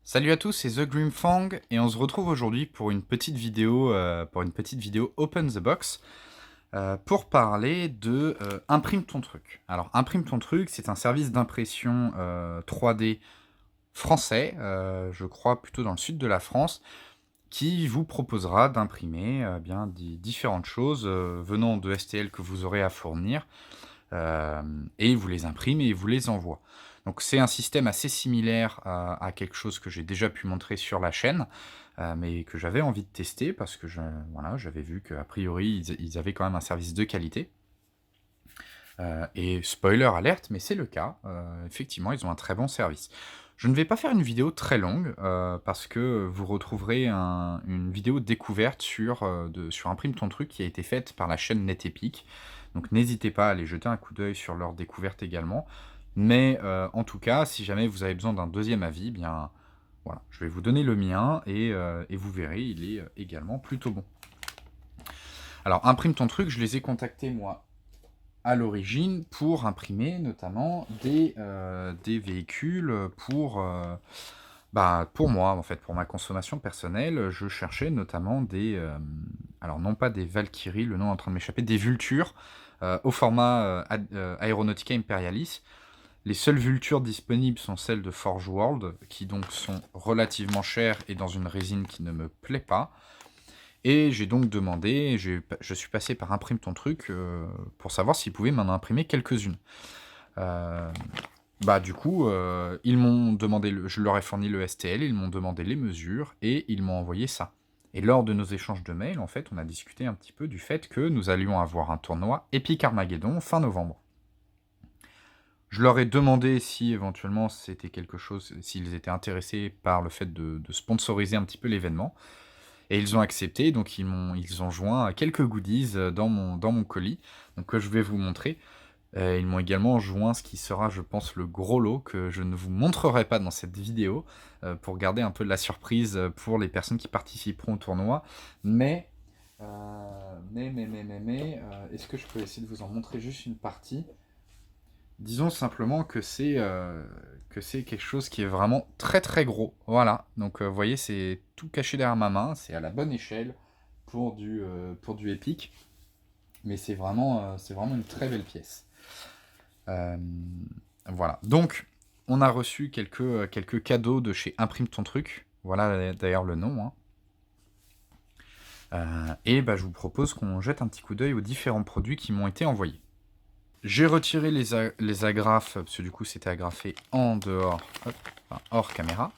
Salut à tous, c'est The Grimfang et on se retrouve aujourd'hui pour une petite vidéo, Open the Box, pour parler de Imprime ton truc. Alors Imprime ton truc, c'est un service d'impression 3D français, je crois plutôt dans le sud de la France, qui vous proposera d'imprimer bien différentes choses venant de STL que vous aurez à fournir. Et vous les imprime et vous les envoie. Donc c'est un système assez similaire à quelque chose que j'ai déjà pu montrer sur la chaîne, mais que j'avais envie de tester parce que voilà, j'avais vu qu'a priori, ils avaient quand même un service de qualité. Et spoiler alerte, mais c'est le cas, effectivement, ils ont un très bon service. Je ne vais pas faire une vidéo très longue, parce que vous retrouverez une vidéo découverte sur Imprime ton truc qui a été faite par la chaîne NetEpic. Donc n'hésitez pas à aller jeter un coup d'œil sur leur découverte également. Mais en tout cas, si jamais vous avez besoin d'un deuxième avis, bien voilà, je vais vous donner le mien et vous verrez, il est également plutôt bon. Alors Imprime ton truc, je les ai contactés moi à l'origine pour imprimer notamment des véhicules pour moi, en fait, pour ma consommation personnelle. Je cherchais notamment alors non pas des Valkyries, le nom est en train de m'échapper, des Vultures au format Aeronautica Imperialis. Les seules Vultures disponibles sont celles de Forge World, qui donc sont relativement chères et dans une résine qui ne me plaît pas. Et j'ai donc demandé, je suis passé par Imprime ton truc pour savoir s'ils pouvaient m'en imprimer quelques-unes. Euh, du coup, ils m'ont demandé, je leur ai fourni le STL, ils m'ont demandé les mesures et ils m'ont envoyé ça. Et lors de nos échanges de mails, en fait, on a discuté un petit peu du fait que nous allions avoir un tournoi Epic Armageddon fin novembre. Je leur ai demandé si éventuellement c'était quelque chose, s'ils étaient intéressés par le fait de sponsoriser un petit peu l'événement. Et ils ont accepté, donc ils ont joint quelques goodies dans mon colis, donc que je vais vous montrer. Ils m'ont également joint ce qui sera, je pense, le gros lot que je ne vous montrerai pas dans cette vidéo, pour garder un peu de la surprise pour les personnes qui participeront au tournoi. Mais, est-ce que je peux essayer de vous en montrer juste une partie? Disons simplement que c'est quelque chose qui est vraiment très très gros. Voilà, donc vous voyez, c'est tout caché derrière ma main, c'est à la bonne échelle pour du épique, mais c'est vraiment une très belle pièce. Euh, voilà, donc on a reçu quelques cadeaux de chez Imprime ton truc, voilà d'ailleurs le nom, hein. Je vous propose qu'on jette un petit coup d'œil aux différents produits qui m'ont été envoyés. J'ai retiré les agrafes, parce que du coup c'était agrafé en dehors, hors caméra.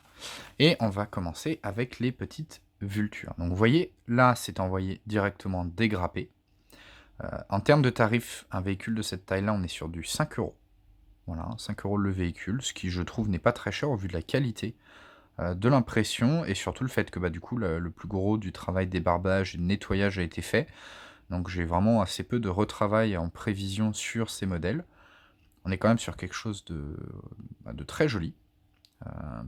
Et on va commencer avec les petites vultures. Donc vous voyez, là c'est envoyé directement dégrappé. En termes de tarifs, un véhicule de cette taille-là, on est sur du 5 euros. Voilà, 5 euros le véhicule, ce qui je trouve n'est pas très cher au vu de la qualité de l'impression et surtout le fait que du coup le plus gros du travail débarbage et de nettoyage a été fait. Donc j'ai vraiment assez peu de retravail en prévision sur ces modèles. On est quand même sur quelque chose de très joli.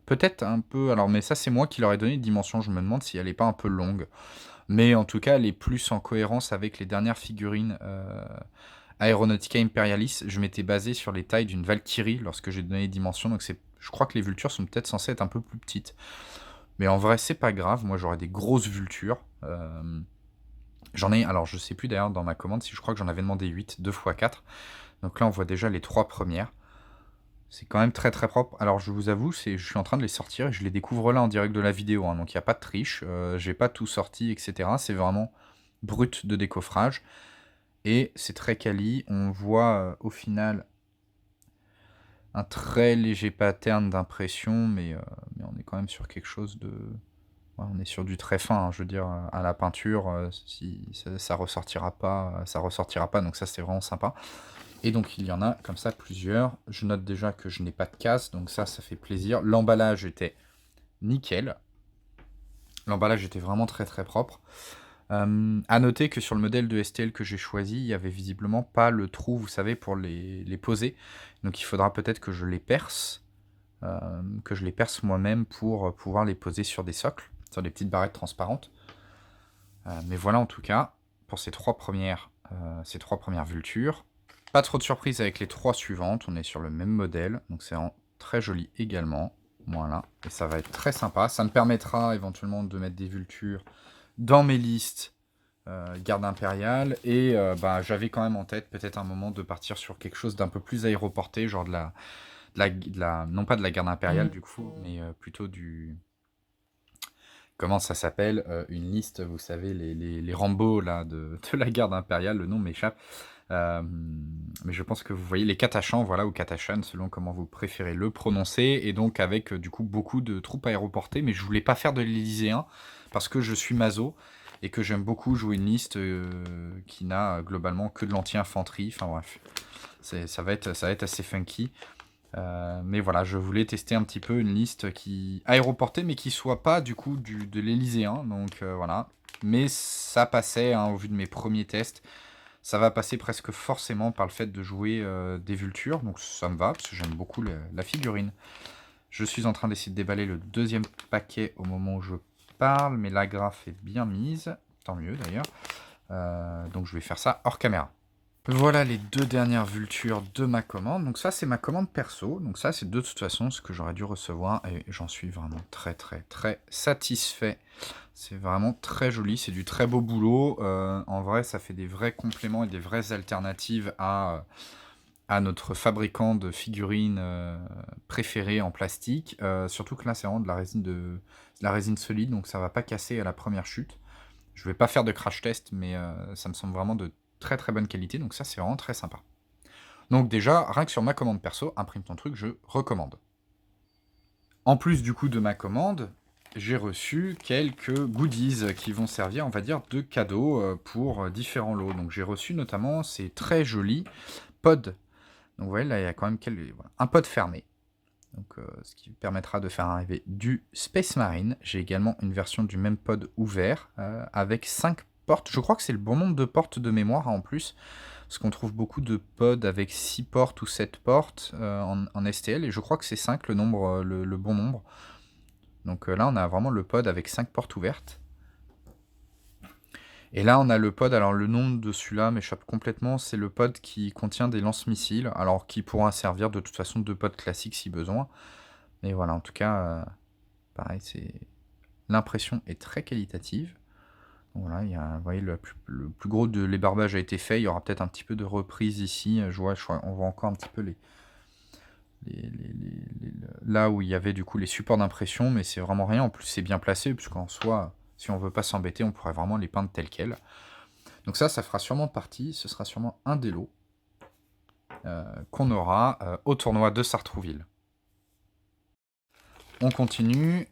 Peut-être un peu... Alors, mais ça, c'est moi qui leur ai donné une dimension. Je me demande si elle n'est pas un peu longue. Mais en tout cas, elle est plus en cohérence avec les dernières figurines Aeronautica Imperialis. Je m'étais basé sur les tailles d'une Valkyrie lorsque j'ai donné les dimensions. Donc je crois que les vultures sont peut-être censées être un peu plus petites. Mais en vrai, c'est pas grave. Moi, j'aurais des grosses vultures. J'en ai... Alors, je sais plus d'ailleurs dans ma commande si je crois que j'en avais demandé 8, 2 x 4. Donc là, on voit déjà les 3 premières. C'est quand même très très propre. Alors je vous avoue, je suis en train de les sortir et je les découvre là en direct de la vidéo, hein, donc il n'y a pas de triche, j'ai pas tout sorti, etc. C'est vraiment brut de décoffrage. Et c'est très quali. On voit au final un très léger pattern d'impression, mais on est quand même sur quelque chose de... Ouais, on est sur du très fin, hein, je veux dire, à la peinture, si, ça ressortira pas, donc ça c'est vraiment sympa. Et donc il y en a comme ça plusieurs. Je note déjà que je n'ai pas de casse, donc ça fait plaisir. L'emballage était nickel. L'emballage était vraiment très très propre. À noter que sur le modèle de STL que j'ai choisi, il n'y avait visiblement pas le trou, vous savez, pour les poser. Donc il faudra peut-être que je les perce moi-même pour pouvoir les poser sur des socles, sur des petites barrettes transparentes. Mais voilà en tout cas pour ces trois premières vultures. Pas trop de surprise avec les trois suivantes, on est sur le même modèle, donc c'est très joli également. Voilà, et ça va être très sympa. Ça me permettra éventuellement de mettre des vultures dans mes listes garde impériale. Et j'avais quand même en tête peut-être un moment de partir sur quelque chose d'un peu plus aéroporté, genre non pas de la garde impériale du coup, mais plutôt du... Comment ça s'appelle une liste, vous savez, les Rambo là, de la garde impériale, le nom m'échappe. Mais je pense que vous voyez les Katachans, voilà, ou Katachan, selon comment vous préférez le prononcer, et donc avec du coup beaucoup de troupes aéroportées, mais je voulais pas faire de l'Élyséen, parce que je suis maso, et que j'aime beaucoup jouer une liste qui n'a globalement que de l'anti-infanterie, enfin bref, ça va être assez funky. Mais voilà, je voulais tester un petit peu une liste qui aéroportée, mais qui soit pas du coup de l'Élyséen, donc voilà. Mais ça passait, hein, au vu de mes premiers tests, ça va passer presque forcément par le fait de jouer des vultures, donc ça me va, parce que j'aime beaucoup la figurine. Je suis en train d'essayer de déballer le deuxième paquet au moment où je parle, mais l'agrafe est bien mise, tant mieux d'ailleurs. Donc je vais faire ça hors caméra. Voilà les 2 dernières vultures de ma commande. Donc ça, c'est ma commande perso. Donc ça, c'est de toute façon ce que j'aurais dû recevoir et j'en suis vraiment très, très, très satisfait. C'est vraiment très joli, c'est du très beau boulot. En vrai, ça fait des vrais compléments et des vraies alternatives à notre fabricant de figurines préféré en plastique. Surtout que là, c'est vraiment de la résine solide, donc ça va pas casser à la première chute. Je vais pas faire de crash test, mais ça me semble vraiment de très très bonne qualité, donc ça c'est vraiment très sympa. Donc déjà, rien que sur ma commande perso, imprime ton truc, je recommande. En plus du coup de ma commande, j'ai reçu quelques goodies qui vont servir, on va dire, de cadeaux pour différents lots. Donc j'ai reçu notamment ces très jolis pods. Donc vous voyez, là il y a quand même voilà, un pod fermé. Donc, ce qui permettra de faire arriver du Space Marine. J'ai également une version du même pod ouvert avec 5 portes. Je crois que c'est le bon nombre de portes de mémoire en plus, parce qu'on trouve beaucoup de pods avec 6 portes ou 7 portes en STL, et je crois que c'est 5 le bon nombre. Donc là, on a vraiment le pod avec 5 portes ouvertes. Et là, on a le pod, alors le nom de celui-là m'échappe complètement, c'est le pod qui contient des lance-missiles, alors qui pourra servir de toute façon de pod classique si besoin. Mais voilà, en tout cas, pareil, l'impression est très qualitative. Donc voilà, vous voyez, le plus gros de l'ébarbage a été fait. Il y aura peut-être un petit peu de reprise ici. On voit encore un petit peu là où il y avait du coup les supports d'impression, mais c'est vraiment rien. En plus, c'est bien placé, puisqu'en soi, si on veut pas s'embêter, on pourrait vraiment les peindre tels quels. Donc ça fera sûrement partie, ce sera sûrement un des lots qu'on aura au tournoi de Sartrouville. On continue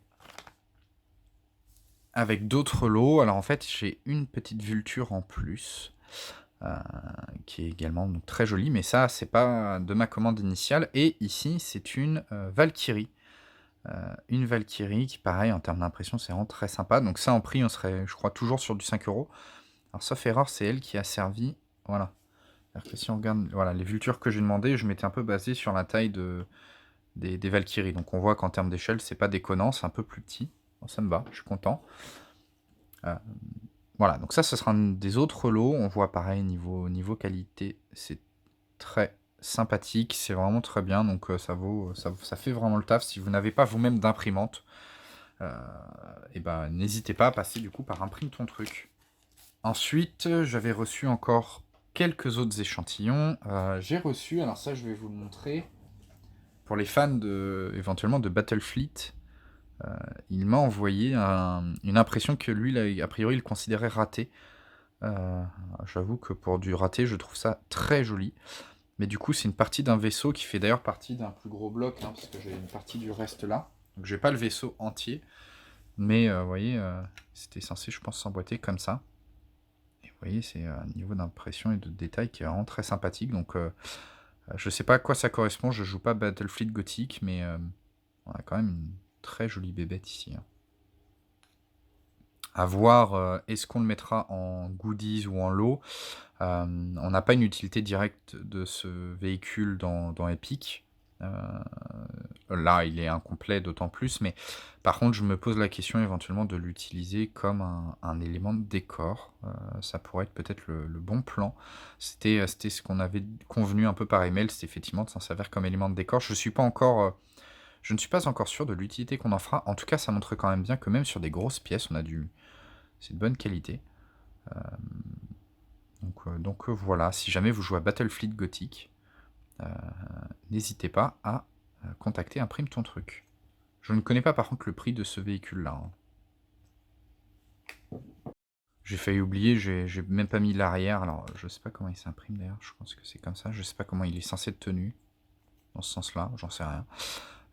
avec d'autres lots. Alors en fait, j'ai une petite vulture en plus, qui est également donc, très jolie, mais ça, c'est pas de ma commande initiale. Et ici, c'est une Valkyrie. Une Valkyrie qui, pareil, en termes d'impression, c'est vraiment très sympa. Donc ça, en prix, on serait, je crois, toujours sur du 5 €. Alors sauf erreur, c'est elle qui a servi... Voilà. C'est-à-dire que si on regarde voilà, les vultures que j'ai demandées, je m'étais un peu basé sur la taille des Valkyries. Donc on voit qu'en termes d'échelle, c'est pas déconnant, c'est un peu plus petit. Bon, ça me va, je suis content. Voilà, donc ça, ce sera un des autres lots. On voit pareil, niveau qualité, c'est très sympathique, c'est vraiment très bien. Donc ça fait vraiment le taf. Si vous n'avez pas vous-même d'imprimante, et ben, n'hésitez pas à passer du coup par Imprime ton truc. Ensuite, j'avais reçu encore quelques autres échantillons. J'ai reçu, alors ça, je vais vous le montrer. Pour les fans éventuellement de Battlefleet, il m'a envoyé une impression que lui, a priori, il considérait ratée. J'avoue que pour du raté, je trouve ça très joli. Mais du coup, c'est une partie d'un vaisseau qui fait d'ailleurs partie d'un plus gros bloc, hein, parce que j'ai une partie du reste là. Donc j'ai pas le vaisseau entier. Mais vous voyez, c'était censé, je pense, s'emboîter comme ça. Et vous voyez, c'est un niveau d'impression et de détail qui est vraiment très sympathique. Donc je sais pas à quoi ça correspond, je joue pas Battlefleet Gothic, mais on a quand même une très jolie bébête ici. Hein. À voir, est-ce qu'on le mettra en goodies ou en lot. On n'a pas une utilité directe de ce véhicule dans Epic. Là, il est incomplet d'autant plus, mais par contre, je me pose la question éventuellement de l'utiliser comme un élément de décor. Ça pourrait être peut-être le bon plan. C'était ce qu'on avait convenu un peu par email, c'était effectivement de s'en servir comme élément de décor. Je suis pas encore... Je ne suis pas encore sûr de l'utilité qu'on en fera. En tout cas, ça montre quand même bien que même sur des grosses pièces, c'est de bonne qualité. Donc voilà, si jamais vous jouez à Battlefleet Gothic, n'hésitez pas à contacter Imprime ton truc. Je ne connais pas par contre le prix de ce véhicule-là. J'ai failli oublier, j'ai même pas mis l'arrière. Alors, je sais pas comment il s'imprime d'ailleurs. Je pense que c'est comme ça. Je sais pas comment il est censé être tenu. Dans ce sens-là, j'en sais rien.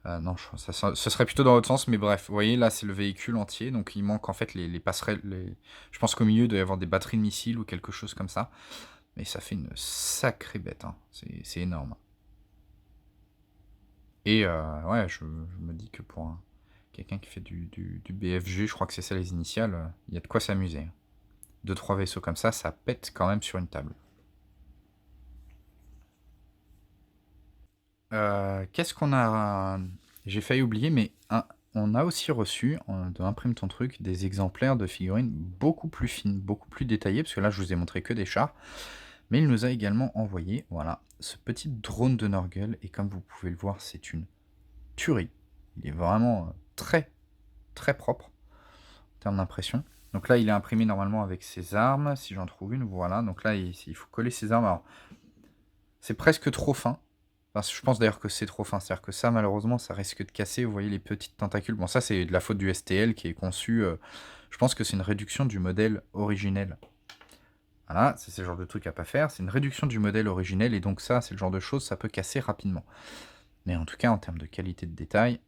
Non, ce serait plutôt dans l'autre sens, mais bref. Vous voyez, là, c'est le véhicule entier. Donc, il manque en fait les passerelles. Je pense qu'au milieu, il doit y avoir des batteries de missiles ou quelque chose comme ça. Mais ça fait une sacrée bête. Hein. C'est énorme. Et ouais, je me dis que pour quelqu'un qui fait du BFG, je crois que c'est ça les initiales, il y a de quoi s'amuser. 2-3 vaisseaux comme ça pète quand même sur une table. Qu'est-ce qu'on a... J'ai failli oublier, mais on a aussi reçu, de Imprime ton truc, des exemplaires de figurines beaucoup plus fines, beaucoup plus détaillées, parce que là, je vous ai montré que des chars. Mais il nous a également envoyé, voilà, ce petit drone de Norgel, et comme vous pouvez le voir, c'est une tuerie. Il est vraiment très, très propre, en termes d'impression. Donc là, il est imprimé normalement avec ses armes, si j'en trouve une, voilà. Donc là, il faut coller ses armes. Alors, c'est presque trop fin. Enfin, je pense d'ailleurs que c'est trop fin. C'est-à-dire que ça, malheureusement, ça risque de casser. Vous voyez les petites tentacules. Bon, ça, c'est de la faute du STL qui est conçu. Je pense que c'est une réduction du modèle originel. Voilà, c'est ce genre de truc à pas faire. C'est une réduction du modèle originel. Et donc ça, c'est le genre de choses, ça peut casser rapidement. Mais en tout cas, en termes de qualité de détail,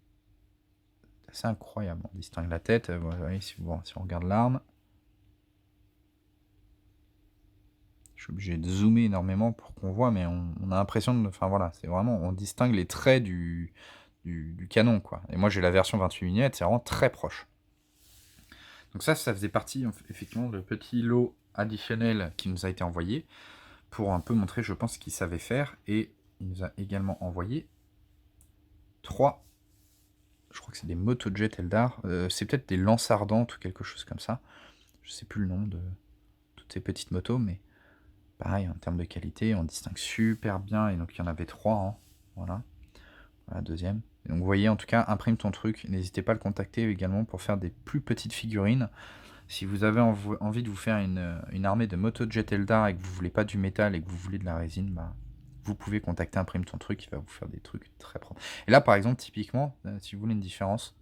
c'est assez incroyable. On distingue la tête. Vous voyez, si on regarde l'arme. Je suis obligé de zoomer énormément pour qu'on voit, mais on a l'impression de... Enfin voilà, c'est vraiment... On distingue les traits du canon, quoi. Et moi, j'ai la version 28 mm, c'est vraiment très proche. Donc ça faisait partie, effectivement, de petit lot additionnel qui nous a été envoyé pour un peu montrer, je pense, ce qu'il savait faire. Et il nous a également envoyé 3... Je crois que c'est des motojets Eldar. C'est peut-être des lances ardentes ou quelque chose comme ça. Je sais plus le nom de toutes ces petites motos, mais... Pareil, en termes de qualité, on distingue super bien. Et donc, il y en avait 3. Hein. Voilà. Voilà, deuxième. Et donc, vous voyez, en tout cas, Imprime ton truc. N'hésitez pas à le contacter également pour faire des plus petites figurines. Si vous avez envie de vous faire une armée de motojet Eldar et que vous voulez pas du métal et que vous voulez de la résine, bah, vous pouvez contacter Imprime ton truc. Il va vous faire des trucs très propres. Et là, par exemple, typiquement, si vous voulez une différence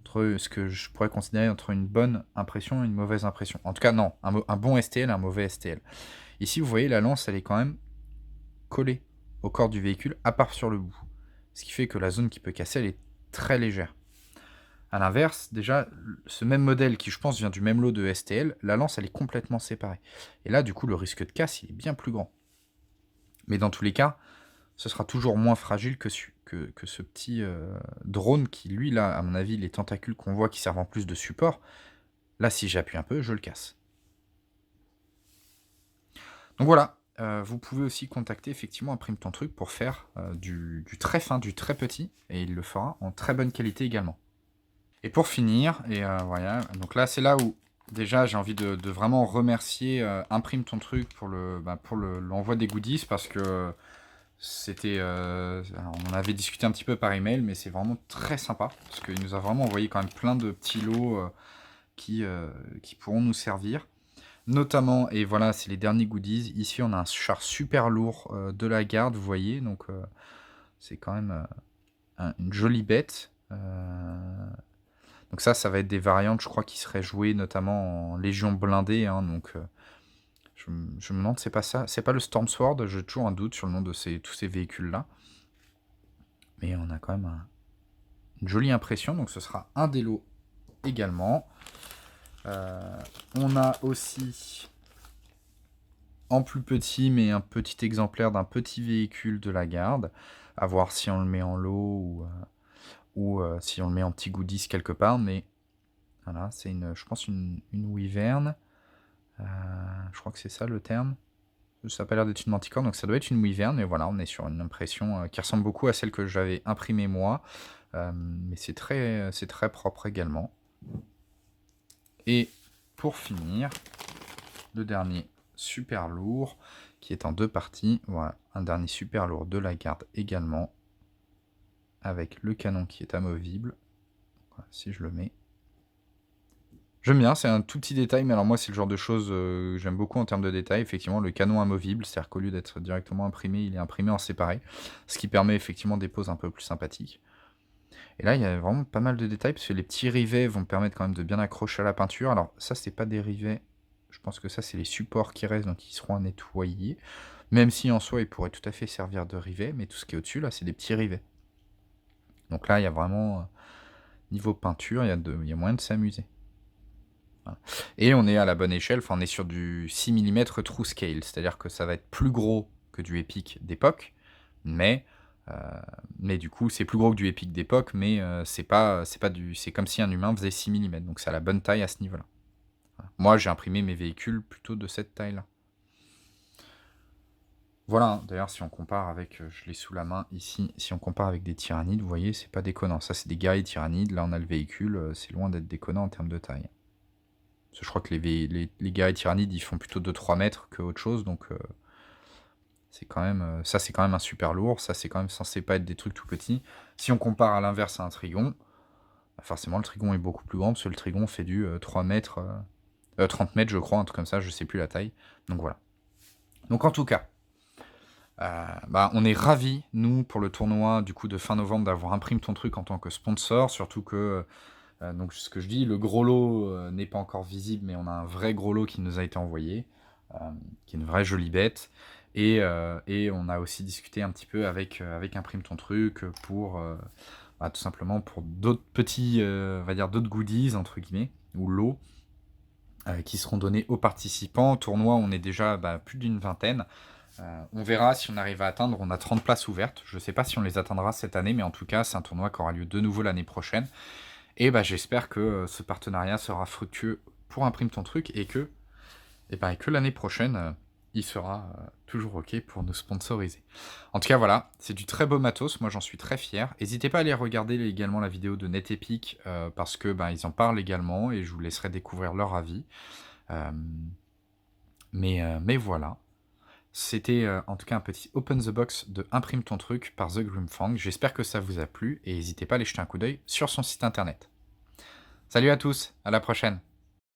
entre ce que je pourrais considérer entre une bonne impression et une mauvaise impression. En tout cas, non. Un bon STL et un mauvais STL. Ici, vous voyez, la lance, elle est quand même collée au corps du véhicule, à part sur le bout. Ce qui fait que la zone qui peut casser, elle est très légère. A l'inverse, déjà, ce même modèle qui, je pense, vient du même lot de STL, la lance, elle est complètement séparée. Et là, du coup, le risque de casse, il est bien plus grand. Mais dans tous les cas, ce sera toujours moins fragile que ce petit drone qui, lui, là, à mon avis, les tentacules qu'on voit qui servent en plus de support, là, si j'appuie un peu, je le casse. Donc voilà, vous pouvez aussi contacter effectivement Imprime ton truc pour faire du très fin, du très petit, et il le fera en très bonne qualité également. Et pour finir, et voilà, donc là c'est là où déjà j'ai envie de vraiment remercier Imprime ton truc pour l'envoi des goodies, parce que c'était... on en avait discuté un petit peu par email, mais c'est vraiment très sympa, parce qu'il nous a vraiment envoyé quand même plein de petits lots qui pourront nous servir. Notamment, et voilà, c'est les derniers goodies. Ici, on a un char super lourd de la garde, vous voyez. Donc, c'est quand même une jolie bête. Donc ça va être des variantes, je crois, qui seraient jouées notamment en Légion blindée. Hein, donc, je me demande, c'est pas ça. C'est pas le Storm Sword. J'ai toujours un doute sur le nom de tous ces véhicules-là. Mais on a quand même une jolie impression. Donc, ce sera un des lots également. On a aussi... en plus petit, mais un petit exemplaire d'un petit véhicule de la garde, à voir si on le met en lot ou si on le met en petit goodies quelque part, mais voilà, c'est je pense une wyvern, je crois que c'est ça le terme, ça n'a pas l'air d'être une manticore, donc ça doit être une wyvern, mais voilà, on est sur une impression qui ressemble beaucoup à celle que j'avais imprimée moi, mais c'est très propre également. Et pour finir, le dernier super lourd qui est en 2 parties. Voilà, un dernier super lourd de la garde également avec le canon qui est amovible. Voilà, si je le mets. J'aime bien, c'est un tout petit détail, mais alors moi, c'est le genre de choses que j'aime beaucoup en termes de détails. Effectivement, le canon amovible, c'est-à-dire qu'au lieu d'être directement imprimé, il est imprimé en séparé, ce qui permet effectivement des poses un peu plus sympathiques. Et là, il y a vraiment pas mal de détails, parce que les petits rivets vont permettre quand même de bien accrocher à la peinture. Alors ça, c'est pas des rivets, je pense que ça, c'est les supports qui restent, donc ils seront à nettoyer. Même si en soi, ils pourraient tout à fait servir de rivets, mais tout ce qui est au-dessus, là, c'est des petits rivets. Donc là, il y a vraiment, niveau peinture, il y a moyen de s'amuser. Voilà. Et on est à la bonne échelle, enfin on est sur du 6 mm true scale, c'est-à-dire que ça va être plus gros que du Epic d'époque, mais, euh, mais du coup c'est plus gros que du Epic d'époque, mais c'est comme si un humain faisait 6 mm, donc c'est à la bonne taille à ce niveau-là. Voilà. Moi j'ai imprimé mes véhicules plutôt de cette taille-là. Voilà, hein. D'ailleurs si on compare avec, je l'ai sous la main ici, si on compare avec des tyrannides, vous voyez, c'est pas déconnant. Ça c'est des guerriers tyrannides, là on a le véhicule, c'est loin d'être déconnant en termes de taille. Parce que je crois que les guerriers tyrannides, ils font plutôt 2-3 mètres que autre chose, donc c'est quand même, ça c'est quand même un super lourd, ça c'est quand même censé pas être des trucs tout petits. Si on compare à l'inverse à un trigon, bah forcément le trigon est beaucoup plus grand, parce que le trigon fait du 3 mètres, 30 mètres je crois, un truc comme ça, je sais plus la taille. Donc voilà. Donc en tout cas, bah, on est ravis, nous, pour le tournoi du coup de fin novembre, d'avoir Imprime ton truc en tant que sponsor, surtout que donc ce que je dis, le gros lot n'est pas encore visible, mais on a un vrai gros lot qui nous a été envoyé, qui est une vraie jolie bête. Et on a aussi discuté un petit peu avec Imprime ton truc pour bah, tout simplement pour d'autres petits, on va dire d'autres goodies entre guillemets, ou lots qui seront donnés aux participants. Au tournoi, on est déjà plus d'une vingtaine. On verra si on arrive à atteindre. On a 30 places ouvertes. Je ne sais pas si on les atteindra cette année, mais en tout cas, c'est un tournoi qui aura lieu de nouveau l'année prochaine. Et j'espère que ce partenariat sera fructueux pour Imprime ton truc et que l'année prochaine, il sera toujours OK pour nous sponsoriser. En tout cas, voilà, c'est du très beau matos. Moi, j'en suis très fier. N'hésitez pas à aller regarder également la vidéo de NetEpic parce que ils en parlent également et je vous laisserai découvrir leur avis. Mais voilà. C'était en tout cas un petit Open the Box de Imprime ton truc par The Grimfang. J'espère que ça vous a plu et n'hésitez pas à aller jeter un coup d'œil sur son site internet. Salut à tous, à la prochaine.